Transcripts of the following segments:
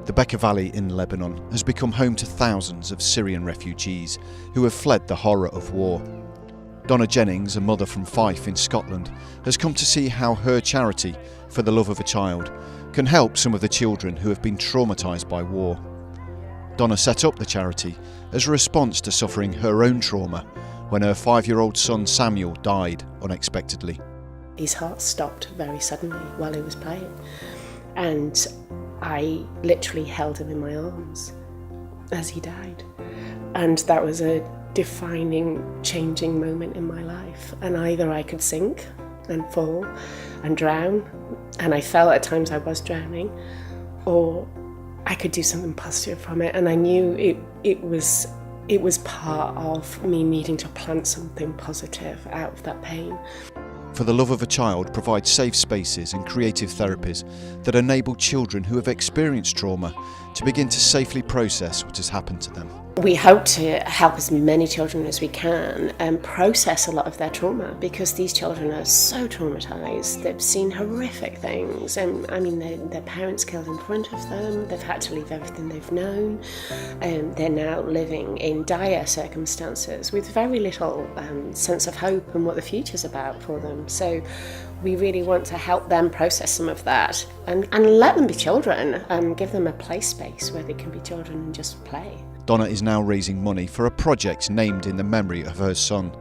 The Bekaa Valley in Lebanon has become home to thousands of Syrian refugees who have fled the horror of war. Donna Jennings, a mother from Fife in Scotland, has come to see how her charity, For the Love of a Child, can help some of the children who have been traumatised by war. Donna set up the charity as a response to suffering her own trauma when her 5-year-old son Samuel died unexpectedly. His heart stopped very suddenly while he was playing, and I literally held him in my arms as he died. And that was a defining, changing moment in my life. And either I could sink and fall and drown, and I felt at times I was drowning, or I could do something positive from it. And I knew it was part of me needing to plant something positive out of that pain. For the Love of a Child provides safe spaces and creative therapies that enable children who have experienced trauma to begin to safely process what has happened to them. We hope to help as many children as we can process a lot of their trauma, because these children are so traumatised. They've seen horrific things, and I mean their parents killed in front of them. They've had to leave everything they've known, and they're now living in dire circumstances with very little sense of hope and what the future's about for them. So we really want to help them process some of that and let them be children, give them a play space where they can be children and just play. Donna is now raising money for a project named in the memory of her son.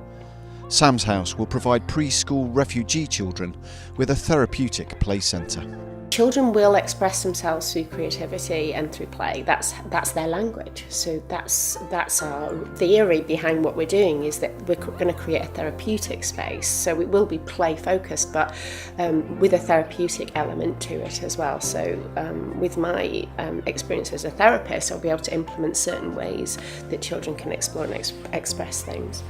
Sam's House will provide preschool refugee children with a therapeutic play centre. Children will express themselves through creativity and through play. That's their language. So that's our theory behind what we're doing, is that we're going to create a therapeutic space. So it will be play focused, but with a therapeutic element to it as well. So with my experience as a therapist, I'll be able to implement certain ways that children can explore and express things.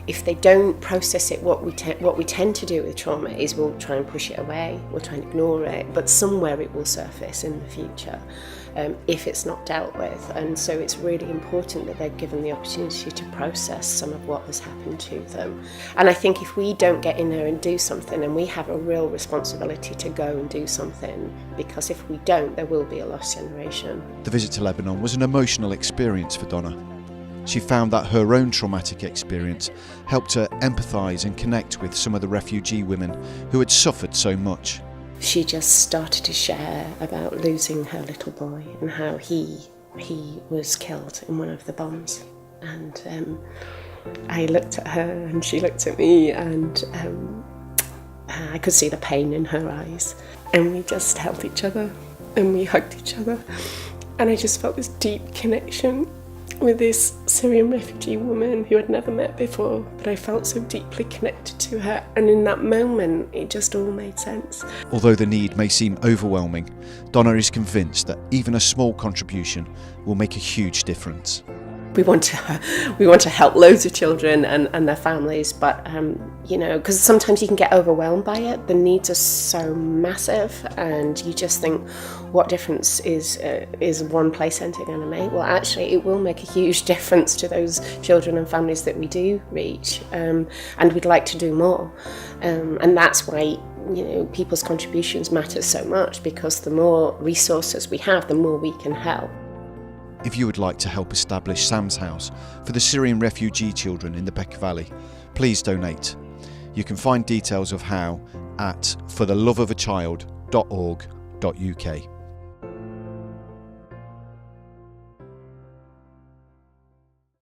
If they don't process it, what we tend to do with trauma is we'll try and push it away, we'll try and ignore it, but somewhere it will surface in the future if it's not dealt with. And so it's really important that they're given the opportunity to process some of what has happened to them. And I think if we don't get in there and do something, and we have a real responsibility to go and do something, because if we don't, there will be a lost generation. The visit to Lebanon was an emotional experience for Donna. She found that her own traumatic experience helped her empathise and connect with some of the refugee women who had suffered so much. She just started to share about losing her little boy and how he was killed in one of the bombs. And I looked at her and she looked at me, and I could see the pain in her eyes. And we just held each other and we hugged each other. And I just felt this deep connection with this Syrian refugee woman who I'd never met before, but I felt so deeply connected to her, and in that moment it just all made sense. Although the need may seem overwhelming, Donna is convinced that even a small contribution will make a huge difference. We want to help loads of children and their families, but because sometimes you can get overwhelmed by it. The needs are so massive, and you just think, what difference is one play centre going to make? Well, actually, it will make a huge difference to those children and families that we do reach, and we'd like to do more, and that's why people's contributions matter so much, because the more resources we have, the more we can help. If you would like to help establish Sam's House for the Syrian refugee children in the Bekaa Valley, please donate. You can find details of how at fortheloveofachild.org.uk.